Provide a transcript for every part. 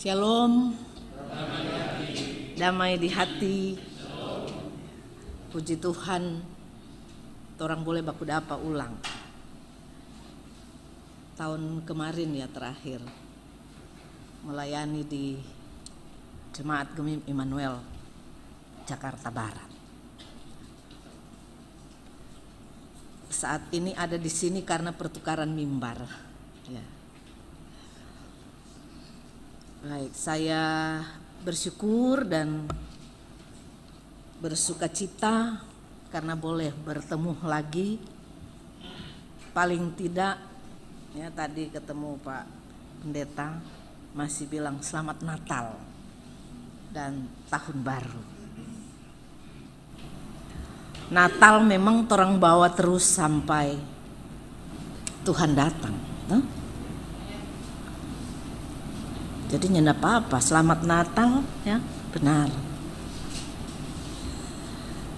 Shalom, damai di hati. Puji Tuhan, orang boleh baku dapa ulang. Tahun kemarin ya terakhir melayani di Jemaat Gemim Immanuel Jakarta Barat. Saat ini ada di sini karena pertukaran mimbar. Ya. Baik, saya bersyukur dan bersuka cita karena boleh bertemu lagi. Paling tidak, ya tadi ketemu Pak Pendeta masih bilang selamat Natal dan Tahun Baru. Natal memang orang bawa terus sampai Tuhan datang. Jadi nyenda apa-apa, selamat Natal ya, benar.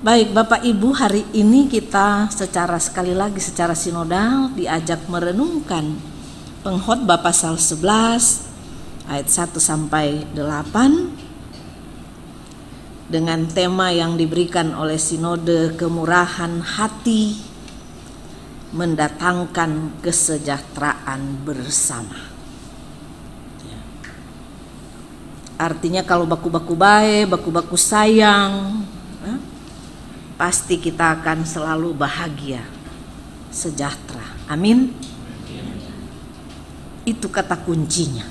Baik Bapak Ibu, hari ini kita sekali lagi secara sinodal diajak merenungkan Pengkhotbah pasal 11 ayat 1 sampai 8 dengan tema yang diberikan oleh Sinode Kemurahan Hati mendatangkan kesejahteraan bersama. Artinya kalau baku-baku baik, baku-baku sayang, pasti kita akan selalu bahagia, sejahtera. Amin. Itu kata kuncinya.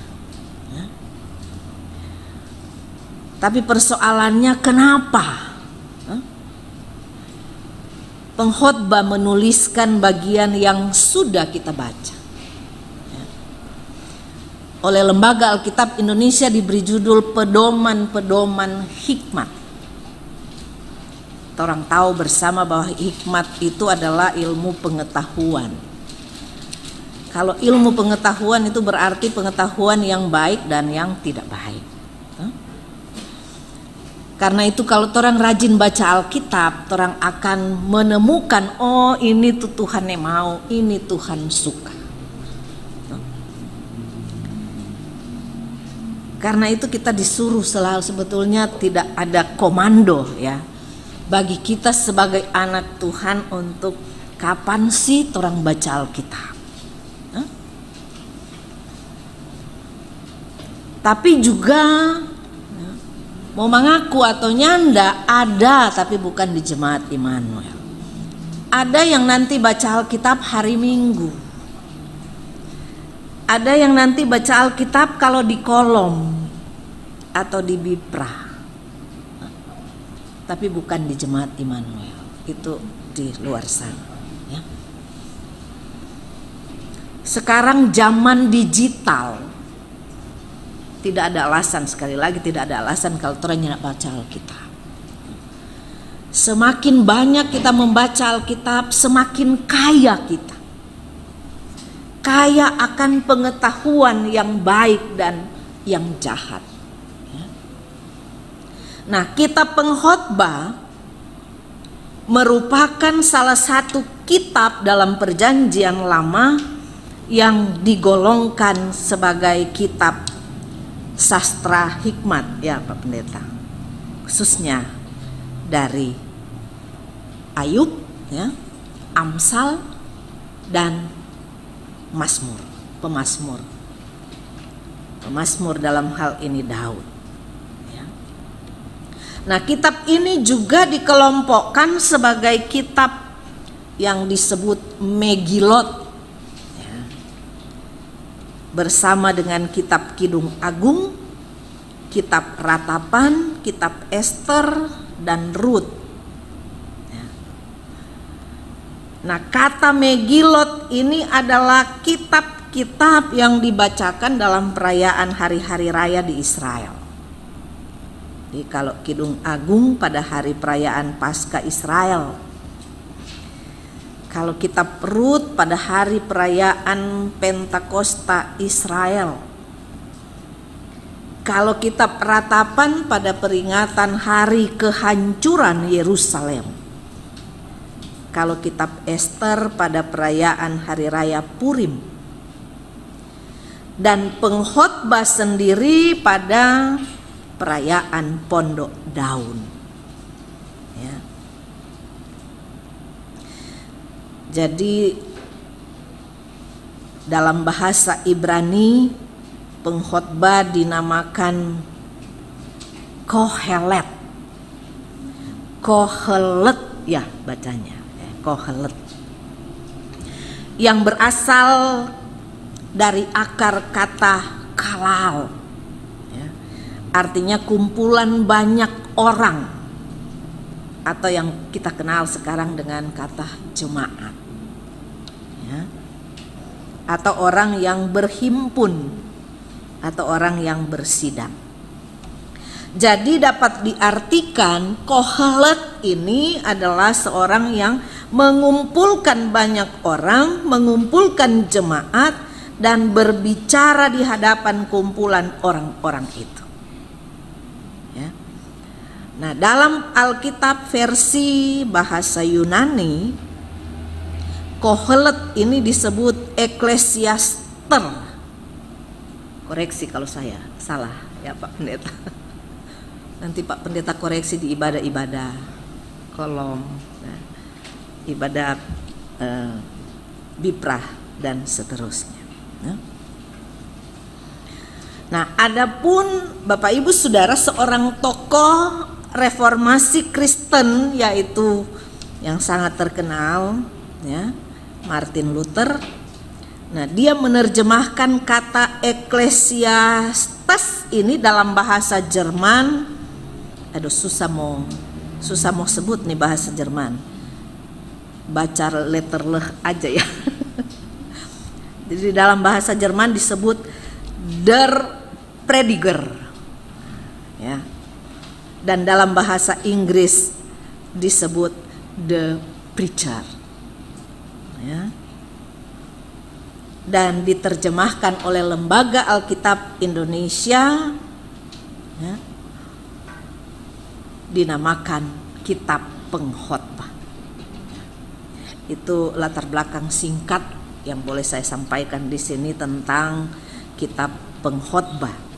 Tapi persoalannya kenapa pengkhotbah menuliskan bagian yang sudah kita baca? Oleh Lembaga Alkitab Indonesia diberi judul Pedoman-Pedoman Hikmat. Orang tahu bersama bahwa hikmat itu adalah ilmu pengetahuan. Kalau ilmu pengetahuan itu berarti pengetahuan yang baik dan yang tidak baik. Karena itu kalau orang rajin baca Alkitab, orang akan menemukan, oh ini tuh Tuhan yang mau, ini Tuhan suka. Karena itu kita disuruh selalu, sebetulnya tidak ada komando ya bagi kita sebagai anak Tuhan untuk kapan sih orang baca Alkitab. Tapi juga mau mengaku atau nyanda ada, tapi bukan di Jemaat Immanuel. Ada yang nanti baca Alkitab hari Minggu. Ada yang nanti baca Alkitab kalau di kolom atau di Bipra, tapi bukan di Jemaat Immanuel, itu di luar sana. Ya. Sekarang zaman digital, tidak ada alasan, sekali lagi tidak ada alasan kalau orang baca Alkitab. Semakin banyak kita membaca Alkitab, semakin kaya kita. Kaya akan pengetahuan yang baik dan yang jahat. Nah, kitab Pengkhotbah merupakan salah satu kitab dalam Perjanjian Lama yang digolongkan sebagai kitab sastra hikmat ya Pak Pendeta. Khususnya dari Ayub ya, Amsal dan Mazmur, Pemazmur dalam hal ini Daud. Ya. Nah, kitab ini juga dikelompokkan sebagai kitab yang disebut Megilot, ya. Bersama dengan kitab Kidung Agung, kitab Ratapan, kitab Ester dan Rut. Nah, kata Megilot ini adalah kitab-kitab yang dibacakan dalam perayaan hari-hari raya di Israel. Jadi kalau Kidung Agung pada hari perayaan Paskah Israel. Kalau kitab Rut pada hari perayaan Pentakosta Israel. Kalau kitab Ratapan pada peringatan hari kehancuran Yerusalem. Kalau kitab Ester pada perayaan hari raya Purim. dan pengkhotbah sendiri pada perayaan Pondok Daun. Ya. Jadi dalam bahasa Ibrani pengkhotbah dinamakan kohelet. Kohelet ya bacanya, kohelet. Yang berasal dari akar kata kalal. Ya. Artinya kumpulan banyak orang, atau yang kita kenal sekarang dengan kata jemaat. Ya. Atau orang yang berhimpun, atau orang yang bersidang. Jadi dapat diartikan kohelet ini adalah seorang yang mengumpulkan banyak orang, mengumpulkan jemaat dan berbicara di hadapan kumpulan orang-orang itu. Ya. Nah, dalam Alkitab versi bahasa Yunani, kohelet ini disebut eklesiaster. Koreksi kalau saya salah ya Pak Pendeta. Nanti Pak Pendeta koreksi di ibadah-ibadah kolom, ibadah biprah dan seterusnya. Nah, adapun Bapak Ibu Saudara, seorang tokoh reformasi Kristen yaitu yang sangat terkenal, ya, Martin Luther. Nah, dia menerjemahkan kata eklesiastes ini dalam bahasa Jerman. Aduh, susah mau sebut nih bahasa Jerman. Baca letter leh aja ya. Jadi dalam bahasa Jerman disebut der Prediger. Ya. Dan dalam bahasa Inggris disebut the preacher. Ya. Dan diterjemahkan oleh Lembaga Alkitab Indonesia, ya, dinamakan Kitab Pengkhotbah. Itu latar belakang singkat yang boleh saya sampaikan di sini tentang Kitab Pengkhotbah.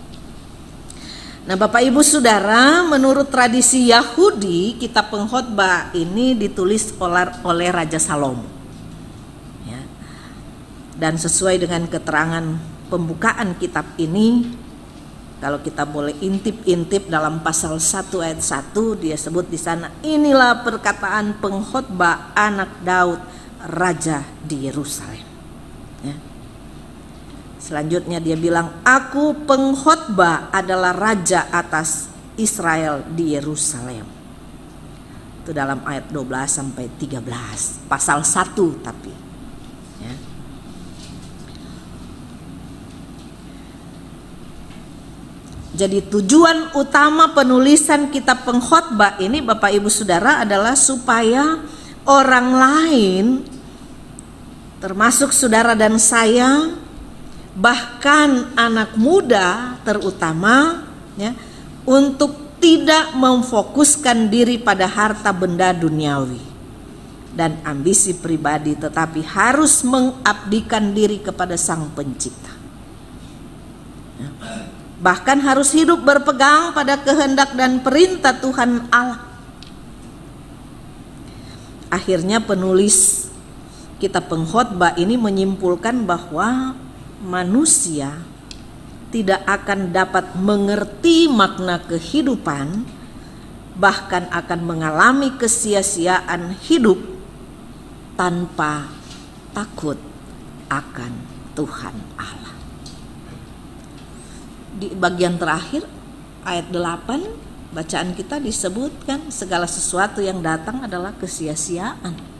Nah, Bapak Ibu Saudara, menurut tradisi Yahudi, Kitab Pengkhotbah ini ditulis oleh Raja Salomo. Ya. Dan sesuai dengan keterangan pembukaan kitab ini, kalau kita boleh intip-intip dalam pasal 1 ayat 1, dia sebut di sana, inilah perkataan pengkhotbah anak Daud, raja di Yerusalem. Ya. Selanjutnya dia bilang, aku pengkhotbah adalah raja atas Israel di Yerusalem. Itu dalam ayat 12 sampai 13, pasal 1 tapi. Ya. Jadi tujuan utama penulisan kitab pengkhotbah ini Bapak Ibu Saudara adalah supaya orang lain, termasuk saudara dan saya, bahkan anak muda terutama, ya, untuk tidak memfokuskan diri pada harta benda duniawi dan ambisi pribadi, tetapi harus mengabdikan diri kepada Sang Pencipta. Ya. Bahkan harus hidup berpegang pada kehendak dan perintah Tuhan Allah. Akhirnya penulis kitab pengkhotbah ini menyimpulkan bahwa manusia tidak akan dapat mengerti makna kehidupan, bahkan akan mengalami kesia-siaan hidup tanpa takut akan Tuhan Allah. Di bagian terakhir ayat 8 bacaan kita disebutkan segala sesuatu yang datang adalah kesia-siaan.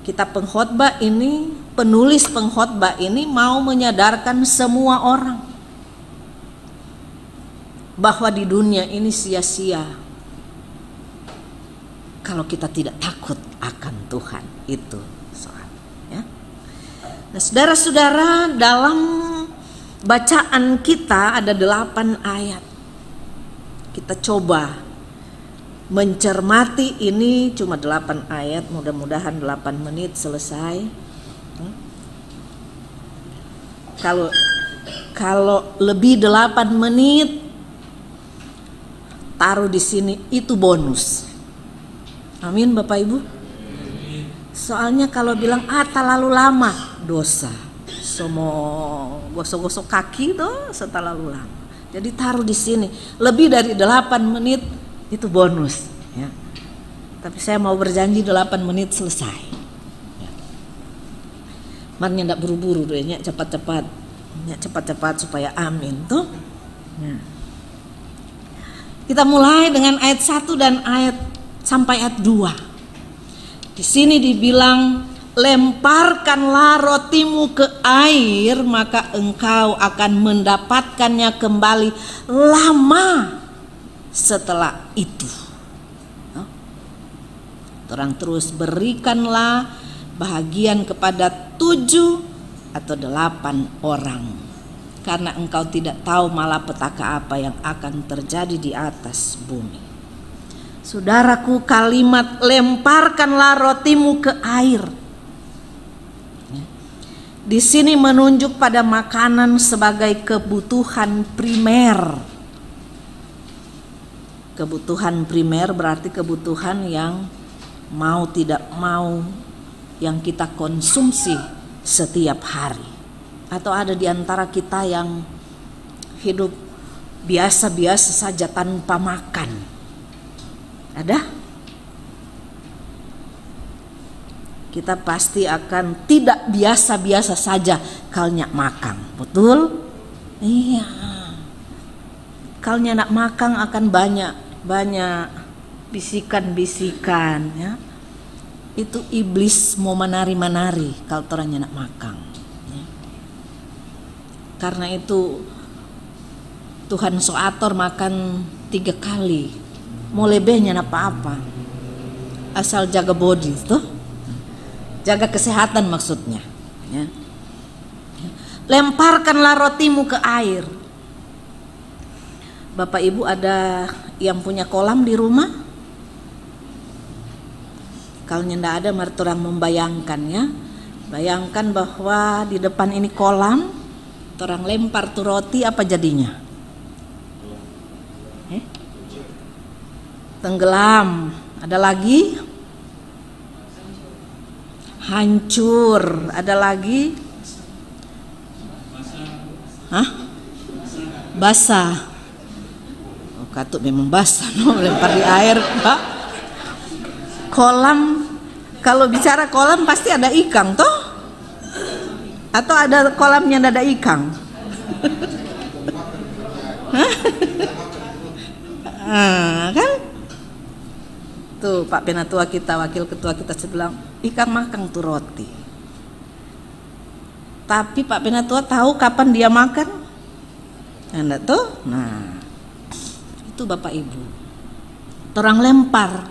Kitab pengkhotbah ini, penulis pengkhotbah ini mau menyadarkan semua orang bahwa di dunia ini sia-sia kalau kita tidak takut akan Tuhan. Itu soal, ya. Nah, saudara-saudara, dalam bacaan kita ada 8 ayat. Kita coba mencermati ini, cuma 8 ayat, mudah-mudahan 8 menit selesai. Kalau lebih 8 menit taruh di sini itu bonus. Amin Bapak Ibu. Soalnya kalau bilang terlalu lama dosa. Semua gosok-gosok kaki tuh terlalu lama. Jadi taruh di sini lebih dari 8 menit itu bonus ya. Tapi saya mau berjanji 8 menit selesai ya. Marnya ndak buru-buru deh, cepat-cepat supaya amin tuh ya. Kita mulai dengan ayat 1 dan sampai ayat 2. Di sini dibilang, lemparkanlah rotimu ke air, maka engkau akan mendapatkannya kembali lama setelah itu. Orang terus, berikanlah bahagian kepada 7 atau 8 orang, karena engkau tidak tahu malapetaka apa yang akan terjadi di atas bumi. Saudaraku, kalimat lemparkanlah rotimu ke air di sini menunjuk pada makanan sebagai kebutuhan primer. Kebutuhan primer berarti kebutuhan yang mau tidak mau yang kita konsumsi setiap hari. Atau ada di antara kita yang hidup biasa-biasa saja tanpa makan. Ada? Kita pasti akan tidak biasa-biasa saja kalnya makan. Betul? Iya. Kalnya nak makan akan banyak bisikan-bisikan ya. Itu iblis mau menari-menari kalau orangnya nak makan ya. Karena itu Tuhan soator makan 3 kali, mau lebihnya apa-apa, asal jaga body tuh, jaga kesehatan maksudnya ya. Lemparkanlah rotimu ke air. Bapak Ibu ada yang punya kolam di rumah? Kalau ndak ada, mari orang membayangkan ya. Bayangkan bahwa di depan ini kolam, orang lempar tuh roti, apa jadinya? Tenggelam. Ada lagi? Hancur. Ada lagi? Basah. Oh, katut memang basah, no? Lempar di air, Pak. Kolam, kalau bicara kolam pasti ada ikan toh? Atau ada kolamnya ndak ada ikan? Kan? Tuh Pak Penatua kita, wakil ketua kita bilang, ikan makan tuh roti. Tapi Pak Penatua tahu kapan dia makan? Enggak tuh? Nah, itu Bapak Ibu. Orang lempar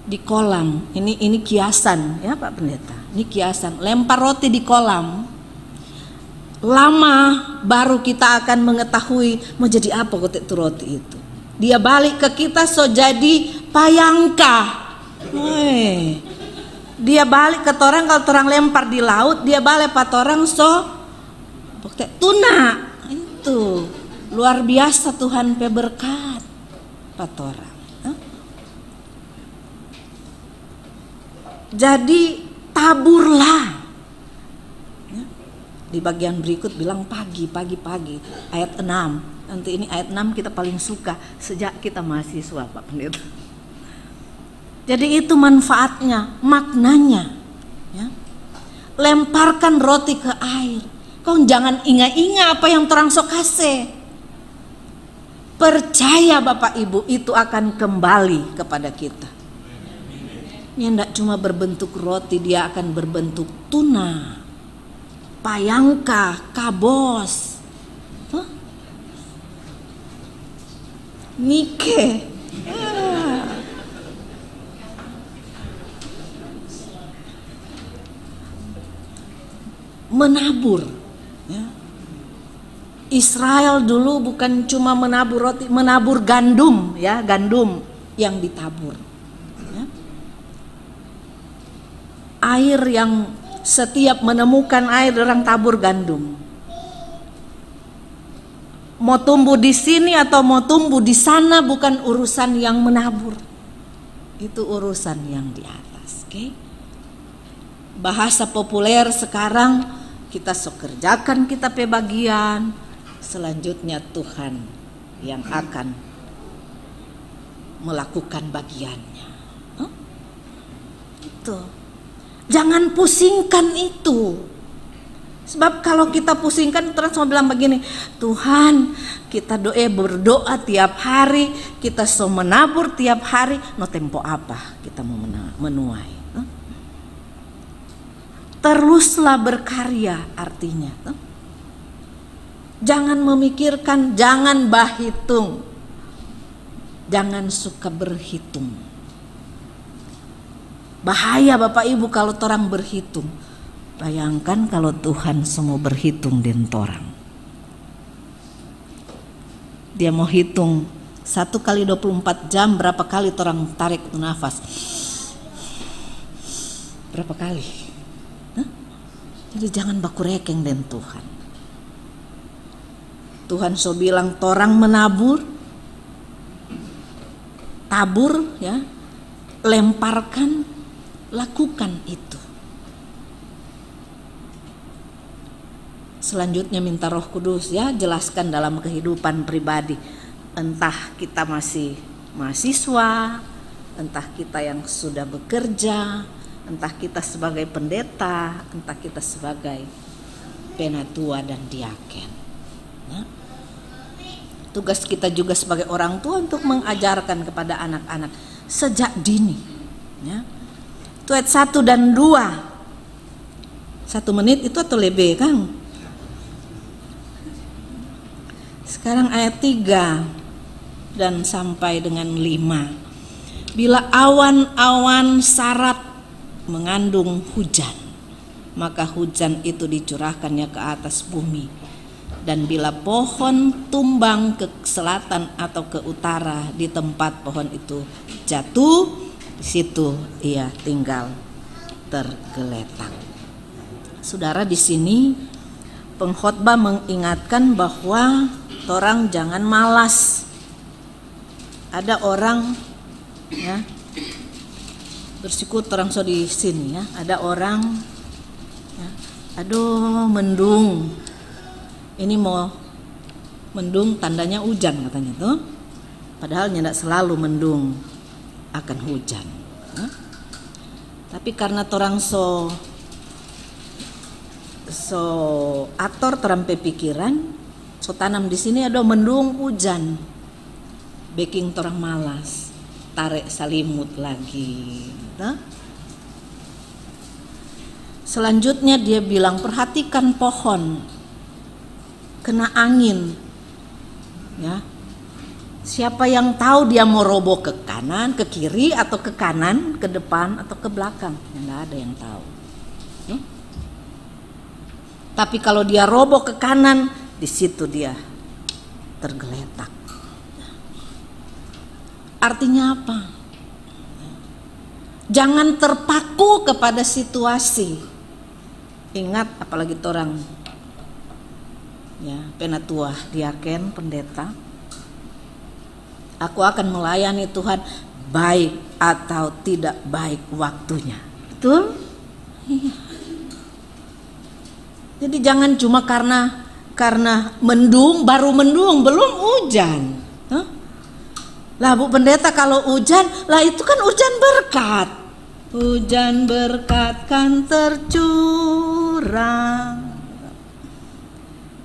di kolam. Ini kiasan ya Pak Pendeta. Ini kiasan. Lempar roti di kolam. Lama baru kita akan mengetahui mau jadi apa kotek itu roti itu. Dia balik ke kita so jadi payangka. Dia balik ke torang, kalau torang lempar di laut, dia balik ke torang so kotek tuna. Itu luar biasa Tuhan pe berkat pak torang. Jadi taburlah. Di bagian berikut bilang pagi. Ayat 6. Nanti ini ayat 6 kita paling suka sejak kita mahasiswa Pak Pendeta. Jadi itu manfaatnya, maknanya. Ya. Lemparkan roti ke air. Kau jangan ingat-ingat apa yang terang sok kasih. Percaya Bapak Ibu, itu akan kembali kepada kita. Dia tidak cuma berbentuk roti, dia akan berbentuk tuna, payangka, kabos, nike. Menabur. Ya. Israel dulu bukan cuma menabur roti, menabur gandum, ya, gandum yang ditabur. Air yang setiap menemukan air orang tabur gandum. mau tumbuh di sini atau mau tumbuh di sana bukan urusan yang menabur. Itu urusan yang di atas, oke? Bahasa populer sekarang, kita kerjakan kita pe bagian, selanjutnya Tuhan yang akan melakukan bagiannya. Itu. Jangan pusingkan itu. Sebab kalau kita pusingkan, terus mau bilang begini, Tuhan, kita berdoa tiap hari, kita so menabur tiap hari, no tempo apa kita mau menuai. Teruslah berkarya artinya. Jangan memikirkan, jangan bahitung, jangan suka berhitung. Bahaya Bapak Ibu kalau orang berhitung. Bayangkan kalau Tuhan semua berhitung dan torang. Dia mau hitung 1 kali 24 jam berapa kali orang tarik nafas. Berapa kali? Jadi jangan baku rekeng dan Tuhan. Tuhan so bilang torang menabur, tabur ya, lemparkan, lakukan itu. Selanjutnya minta Roh Kudus ya, jelaskan dalam kehidupan pribadi. Entah kita masih mahasiswa, entah kita yang sudah bekerja, entah kita sebagai pendeta, entah kita sebagai penatua dan diaken. Ya. Tugas kita juga sebagai orang tua untuk mengajarkan kepada anak-anak sejak dini. Ya. Itu ayat 1 dan 2. 1 menit itu atau lebih Kang? Sekarang ayat 3 dan sampai dengan 5. Bila awan-awan sarat mengandung hujan, maka hujan itu dicurahkannya ke atas bumi. Dan bila pohon tumbang ke selatan atau ke utara, di tempat pohon itu jatuh, di situ ia tinggal tergeletak. Saudara, di sini pengkhotbah mengingatkan bahwa orang jangan malas. Ada orang ya, bersyukur orang so di sini ya, ada orang ya, aduh mendung, ini mau mendung tandanya hujan katanya tuh, padahal tidak selalu mendung akan hujan ya. Tapi karena orang so ator terampe pikiran, so tanam di sini ada mendung hujan, baking torang malas, tarik salimut lagi. Nah. Selanjutnya dia bilang perhatikan pohon, kena angin, ya. Siapa yang tahu dia mau roboh ke kanan, ke kiri atau ke kanan, ke depan atau ke belakang? Nggak ada yang tahu. Tapi kalau dia roboh ke kanan, di situ dia tergeletak. Artinya apa? Jangan terpaku kepada situasi. Ingat, apalagi orang ya, penatua, diaken, pendeta. Aku akan melayani Tuhan baik atau tidak baik waktunya. Betul? Iya. Jadi jangan cuma karena mendung, baru mendung, belum hujan. Lah Bu Pendeta, kalau hujan, lah itu kan hujan berkat. Hujan berkat kan tercurang.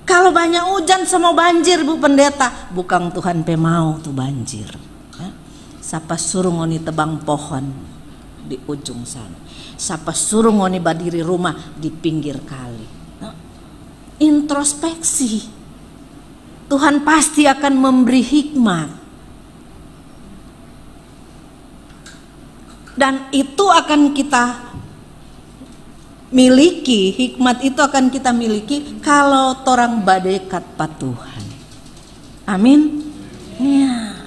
Kalau banyak hujan sama banjir Bu Pendeta, bukan Tuhan pe mau tuh banjir. Siapa suruh ngoni tebang pohon di ujung sana. Siapa suruh ngoni berdiri rumah di pinggir kali. Introspeksi. Tuhan pasti akan memberi hikmat. Dan itu akan kita miliki, hikmat itu akan kita miliki kalau orang badekat pa Tuhan. Amin. Ya.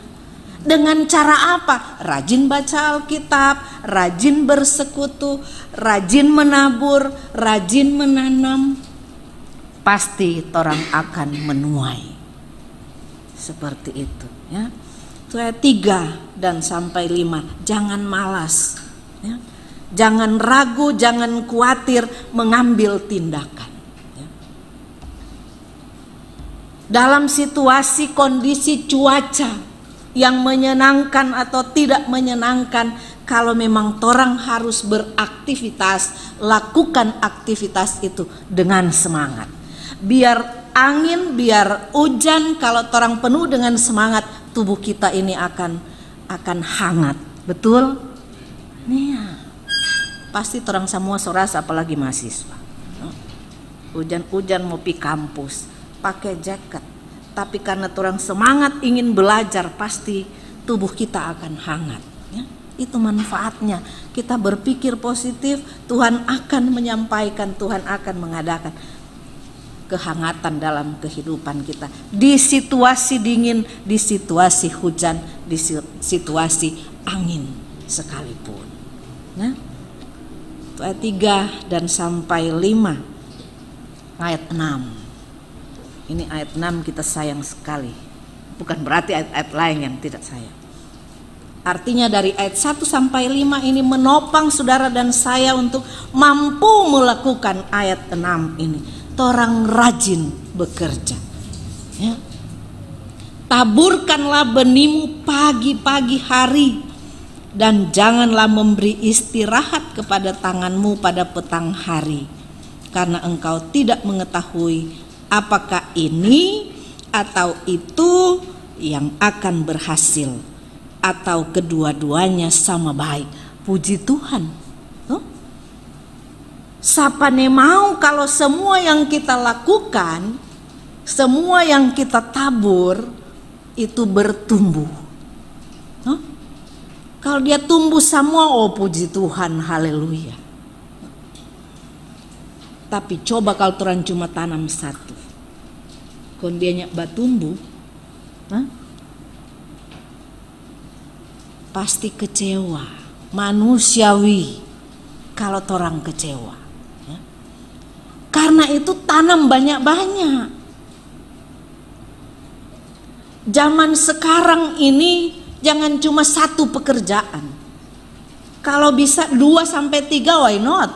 Dengan cara apa? Rajin baca Alkitab, rajin bersekutu, rajin menabur, rajin menanam. Pasti orang akan menuai. seperti itu ya. Ayat 3 dan sampai 5, jangan malas ya. Jangan ragu, jangan khawatir mengambil tindakan ya. Dalam situasi kondisi cuaca yang menyenangkan atau tidak menyenangkan, kalau memang torang harus beraktivitas, lakukan aktivitas itu dengan semangat. Biar angin, biar hujan, kalau torang penuh dengan semangat, tubuh kita ini akan hangat. Betul? Nih, pasti torang semua sorasa, apalagi mahasiswa. Hujan-hujan mau pi kampus, pakai jaket. Tapi karena torang semangat ingin belajar, pasti tubuh kita akan hangat. Ya? Itu manfaatnya. Kita berpikir positif, Tuhan akan menyampaikan, Tuhan akan mengadakan kehangatan dalam kehidupan kita. Di situasi dingin, di situasi hujan, di situasi angin sekalipun. Nah, ayat 3 dan sampai 5, ayat 6. Ini ayat 6 kita sayang sekali. Bukan berarti ayat-ayat lain yang tidak sayang. Artinya dari ayat 1 sampai 5 ini menopang saudara dan saya untuk mampu melakukan ayat 6 ini. Torang rajin bekerja ya. Taburkanlah benihmu pagi-pagi hari, dan janganlah memberi istirahat kepada tanganmu pada petang hari, karena engkau tidak mengetahui apakah ini atau itu yang akan berhasil, atau kedua-duanya sama baik. Puji Tuhan. Siapa nih mau kalau semua yang kita lakukan, semua yang kita tabur itu bertumbuh. Kalau dia tumbuh semua, oh puji Tuhan, haleluya. Tapi coba kalau orang cuma tanam satu, kalau dia tumbuh, pasti kecewa, manusiawi kalau orang kecewa. Ya. Karena itu tanam banyak-banyak. Zaman sekarang ini jangan cuma satu pekerjaan. Kalau bisa 2 sampai 3, why not?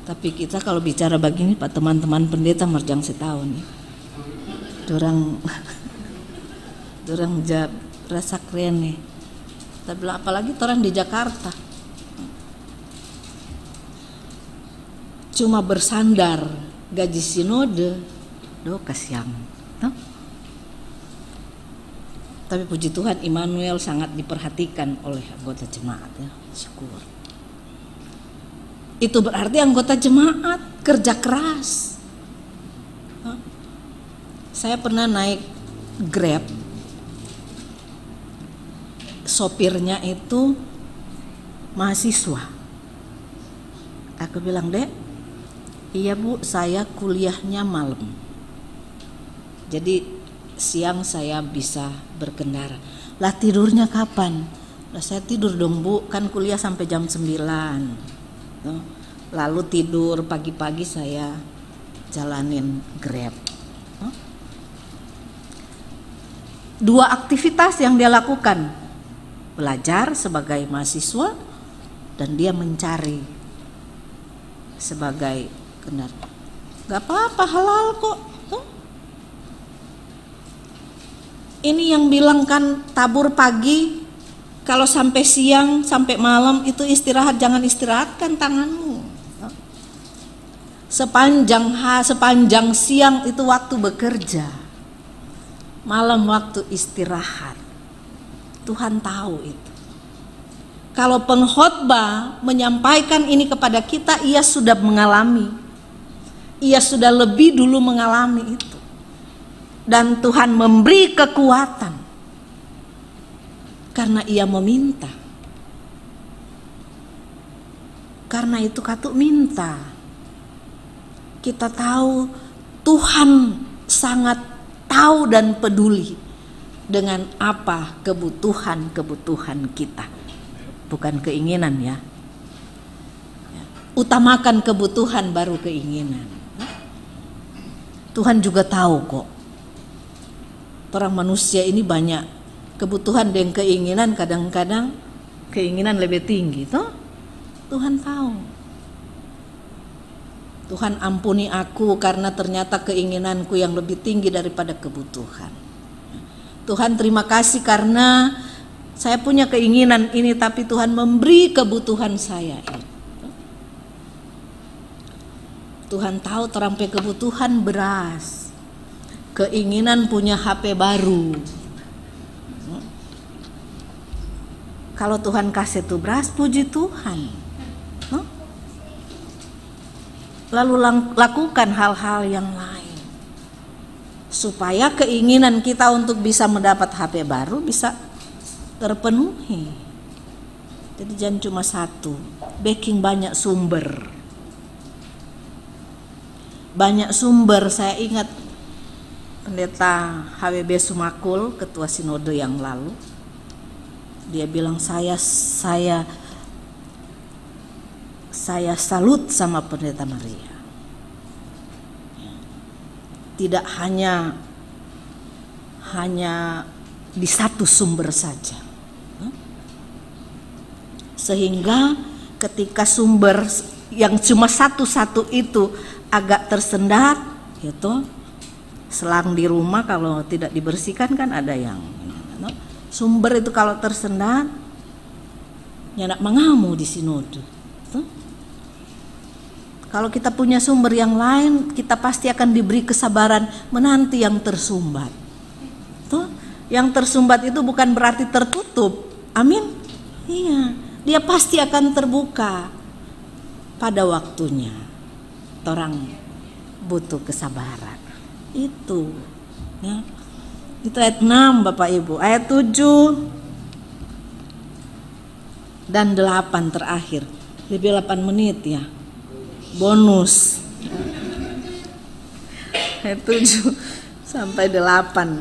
Tapi kita kalau bicara begini, Pak, teman-teman pendeta merjang setahun ya. Dorang rasa keren nih. Tapi apalagi orang di Jakarta. Cuma bersandar gaji sinode, kasihan. Tapi puji Tuhan, Immanuel sangat diperhatikan oleh anggota jemaat ya. Syukur. Itu berarti anggota jemaat kerja keras. Saya pernah naik Grab, sopirnya itu mahasiswa. Aku bilang, Dek, iya Bu, saya kuliahnya malam, jadi siang saya bisa berkendara. Lah tidurnya kapan? Lah saya tidur dong Bu, kan kuliah sampai jam 9. Lalu tidur, pagi-pagi saya jalanin Grab. 2 aktivitas yang dia lakukan, belajar sebagai mahasiswa dan dia mencari sebagai kendaraan. Gak apa-apa, halal kok. Ini yang bilang kan tabur pagi, kalau sampai siang, sampai malam itu istirahat, jangan istirahatkan tanganmu. Sepanjang siang itu waktu bekerja, malam waktu istirahat. Tuhan tahu itu. Kalau pengkhotbah menyampaikan ini kepada kita, ia sudah mengalami. Ia sudah lebih dulu mengalami itu. Dan Tuhan memberi kekuatan. Karena ia meminta. Karena itu katuk minta. Kita tahu Tuhan sangat tahu dan peduli dengan apa kebutuhan kita. Bukan keinginan ya. Utamakan kebutuhan baru keinginan. Tuhan juga tahu kok. Orang manusia ini banyak kebutuhan dan keinginan, kadang-kadang keinginan lebih tinggi, toh? Tuhan tahu. Tuhan ampuni aku karena ternyata keinginanku yang lebih tinggi daripada kebutuhan. Tuhan terima kasih karena saya punya keinginan ini, tapi Tuhan memberi kebutuhan saya itu. Tuhan tahu terampai kebutuhan beras, keinginan punya HP baru. Kalau Tuhan kasih itu beras, puji Tuhan. Lalu lakukan hal-hal yang lain supaya keinginan kita untuk bisa mendapat HP baru bisa terpenuhi. Jadi jangan cuma satu, backing banyak sumber. Banyak sumber. Saya ingat Pendeta HWB Sumakul, ketua sinode yang lalu, dia bilang saya salut sama Pendeta Maria. Tidak hanya di satu sumber saja, sehingga ketika sumber yang cuma satu-satu itu agak tersendat, gitu, selang di rumah kalau tidak dibersihkan kan ada yang sumber itu kalau tersendat, nyak mengamu di sinode. Kalau kita punya sumber yang lain, kita pasti akan diberi kesabaran menanti yang tersumbat. Tuh, yang tersumbat itu bukan berarti tertutup. Amin. Iya, dia pasti akan terbuka pada waktunya. Orang butuh kesabaran. Itu, ya. Itu ayat 6 Bapak Ibu. Ayat 7 dan 8 terakhir. Lebih 8 menit ya. Bonus. Ayat 7 sampai 8.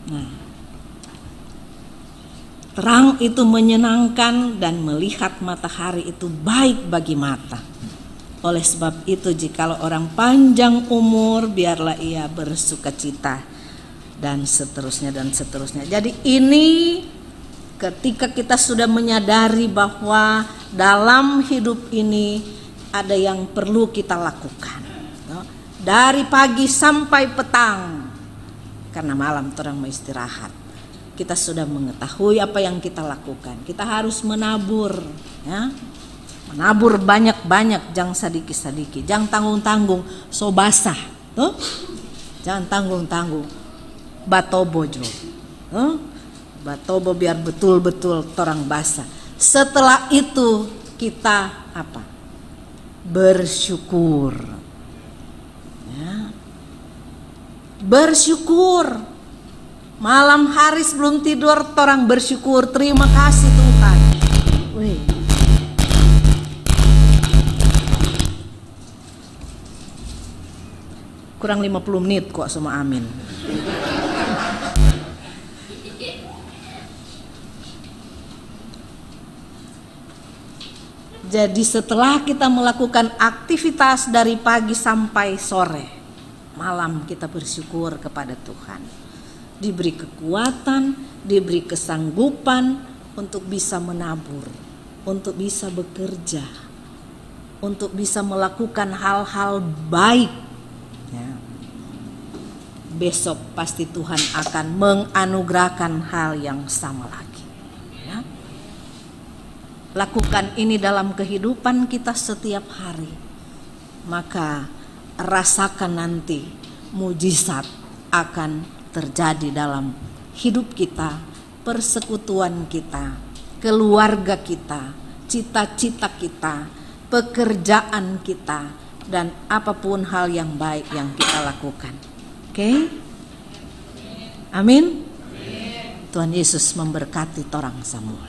Nah. Terang itu menyenangkan dan melihat matahari itu baik bagi mata. Oleh sebab itu jikalau orang panjang umur, biarlah ia bersukacita, dan seterusnya dan seterusnya. Jadi ini ketika kita sudah menyadari bahwa dalam hidup ini ada yang perlu kita lakukan, dari pagi sampai petang, karena malam orang mau istirahat. Kita sudah mengetahui apa yang kita lakukan. Kita harus menabur, ya. Menabur banyak-banyak, jangan sedikit-sedikit, jangan tanggung-tanggung, so basah, tuh. Jangan tanggung-tanggung, batobo jo, batobo biar betul-betul orang basah. Setelah itu kita apa? Bersyukur, ya. Bersyukur, malam hari sebelum tidur orang bersyukur, terima kasih Tuhan. Wih. Kurang 50 menit kok semua amin. Jadi setelah kita melakukan aktivitas dari pagi sampai sore, malam kita bersyukur kepada Tuhan. Diberi kekuatan, diberi kesanggupan untuk bisa menabur, untuk bisa bekerja, untuk bisa melakukan hal-hal baik. Ya. Besok pasti Tuhan akan menganugerahkan hal yang sama lagi. Ya. Lakukan ini dalam kehidupan kita setiap hari, maka rasakan nanti mujizat akan terjadi dalam hidup kita, persekutuan kita, keluarga kita, cita-cita kita, pekerjaan kita, dan apapun hal yang baik yang kita lakukan. Oke? Amin. Tuhan Yesus memberkati orang semua.